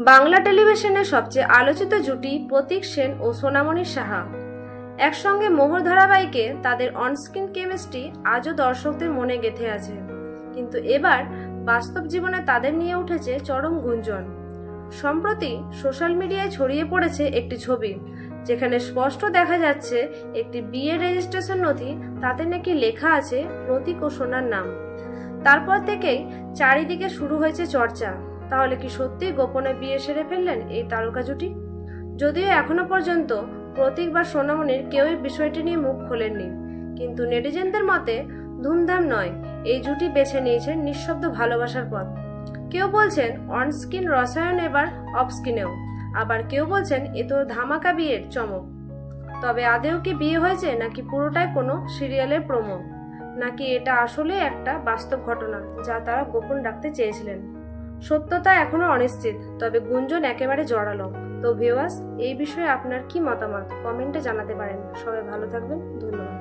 বাংলা টেলিভিশনের সবচেয়ে আলোচিত জুটি প্রতীক সেন ও সোনামণি সাহা একসঙ্গে মোহর ধারাবাহিকে তাদের অনস্ক্রিন কেমিস্ট্রি আজও দর্শকদের মনে গেঁথে আছে। কিন্তু এবার বাস্তব জীবনে তাদের নিয়ে উঠেছে চরম গুঞ্জন। সম্প্রতি সোশ্যাল মিডিয়ায় ছড়িয়ে পড়েছে একটি ছবি, যেখানে স্পষ্ট দেখা যাচ্ছে একটি বিয়ে রেজিস্ট্রেশন নথি, তাতে নাকি লেখা আছে প্রতীক ও সোনার নাম। তারপর থেকেই চারিদিকে শুরু হয়েছে চর্চা, তাহলে কি সত্যি গোপনে বিয়ে সেরে ফেললেন এই তারকা জুটি? যদিও এখনো পর্যন্ত প্রতীক বা সোনামণির কেউই বিষয়টি নিয়ে মুখ খোলেননি, কিন্তু নেটিজেনদের মতে ধুমধাম নয়, এই জুটি বেছে নিয়েছেন নিঃশব্দ ভালোবাসার পথ। কেউ বলছেন অনস্ক্রিন রসায়ন, এবার অফস্ক্রিনেও, আবার কেউ বলছেন এ তো ধামাকা বিয়ের চমক। তবে আদেও কি বিয়ে হয়েছে, নাকি পুরোটাই কোনো সিরিয়ালের প্রোমো, নাকি এটা আসলে একটা বাস্তব ঘটনা যা তারা গোপন রাখতে চেয়েছিলেন? সত্যতা এখনো অনিশ্চিত, তবে গুঞ্জন একেবারে জোরালো। তো ভিউয়ার্স, এই বিষয়ে আপনার কি মতামত কমেন্টে জানাতে পারেন। সবাই ভালো থাকবেন, ধন্যবাদ।